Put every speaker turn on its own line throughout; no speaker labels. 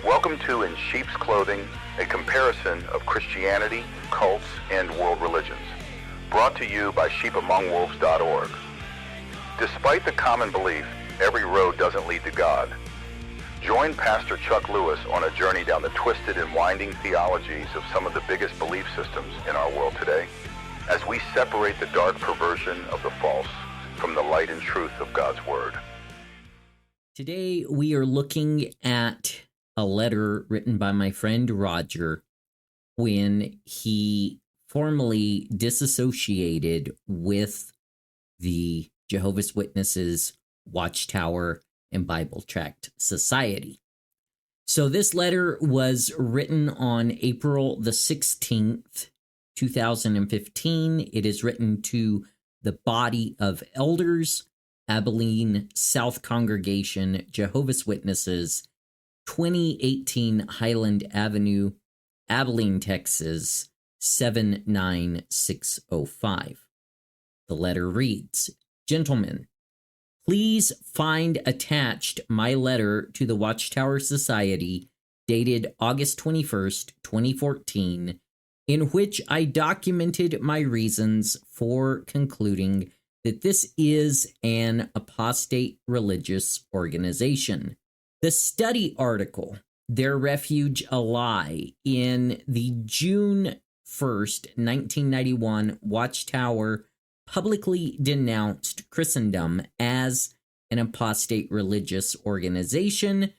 Welcome to In Sheep's Clothing, a comparison of Christianity, cults, and world religions. Brought to you by sheepamongwolves.org. Despite the common belief, every road doesn't lead to God. Join Pastor Chuck Lewis on a journey down the twisted and winding theologies of some of the biggest belief systems in our world today, as we separate the dark perversion of the false from the light and truth of God's Word.
Today we are looking at a letter written by my friend Roger when he formally disassociated with the Jehovah's Witnesses, Watchtower, and Bible Tract Society. So this letter was written on April the 16th, 2015. It is written to the body of elders, Abilene South Congregation, Jehovah's Witnesses, 2018 Highland Avenue, Abilene, Texas, 79605. The letter reads, "Gentlemen, please find attached my letter to the Watchtower Society dated August 21st, 2014, in which I documented my reasons for concluding that this is an apostate religious organization. The study article, Their Refuge a Lie, in the June 1st, 1991 Watchtower publicly denounced Christendom as an apostate religious organization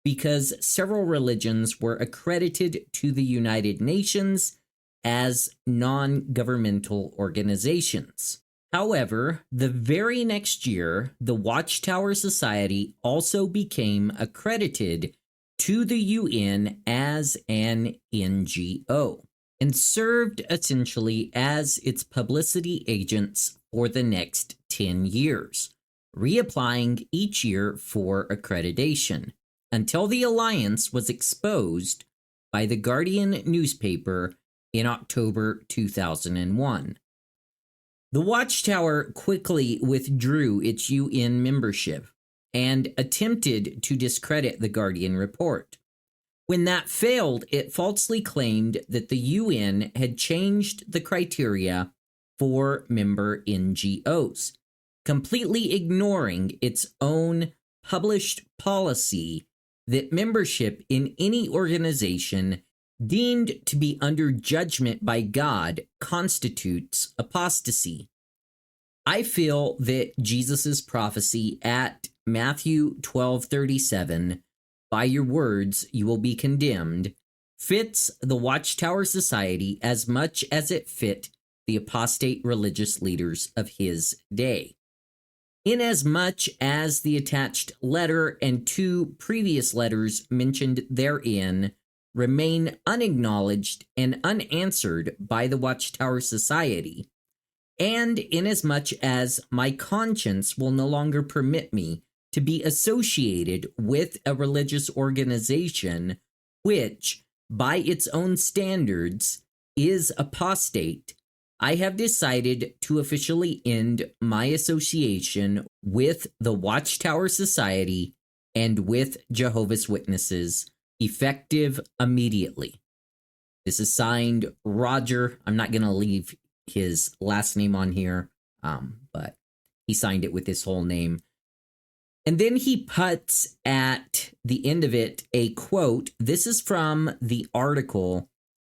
because several religions were accredited to the United Nations as non-governmental organizations. However, the very next year, the Watchtower Society also became accredited to the UN as an NGO and served essentially as its publicity agents for the next 10 years, reapplying each year for accreditation, until the alliance was exposed by the Guardian newspaper in October 2001. The Watchtower quickly withdrew its UN membership and attempted to discredit the Guardian report. When that failed, it falsely claimed that the UN had changed the criteria for member NGOs, completely ignoring its own published policy that membership in any organization deemed to be under judgment by God constitutes apostasy. I feel that Jesus' prophecy at Matthew 12:37, "By your words you will be condemned," fits the Watchtower Society as much as it fit the apostate religious leaders of his day. Inasmuch as the attached letter and two previous letters mentioned therein remain unacknowledged and unanswered by the Watchtower Society, and inasmuch as my conscience will no longer permit me to be associated with a religious organization which, by its own standards, is apostate, I have decided to officially end my association with the Watchtower Society and with Jehovah's Witnesses, effective immediately. This is signed Roger. I'm not going to leave his last name on here, but he signed it with his whole name. And then he puts at the end of it a quote. This is from the article,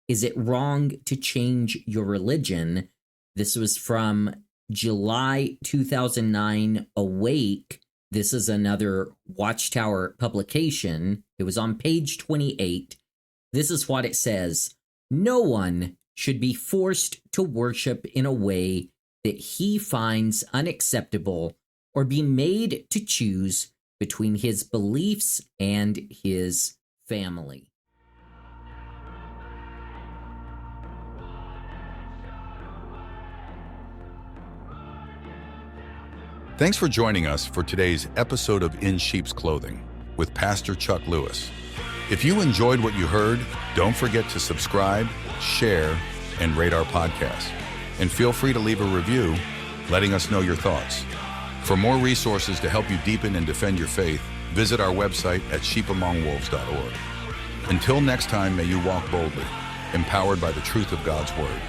"Is It Wrong to Change Your Religion?" This was from July 2009, Awake. This is another Watchtower publication. It was on page 28. This is what it says. "No one should be forced to worship in a way that he finds unacceptable or be made to choose between his beliefs and his family."
Thanks for joining us for today's episode of In Sheep's Clothing with Pastor Chuck Lewis. If you enjoyed what you heard, don't forget to subscribe, share, and rate our podcast. And feel free to leave a review letting us know your thoughts. For more resources to help you deepen and defend your faith, visit our website at sheepamongwolves.org. Until next time, may you walk boldly, empowered by the truth of God's Word.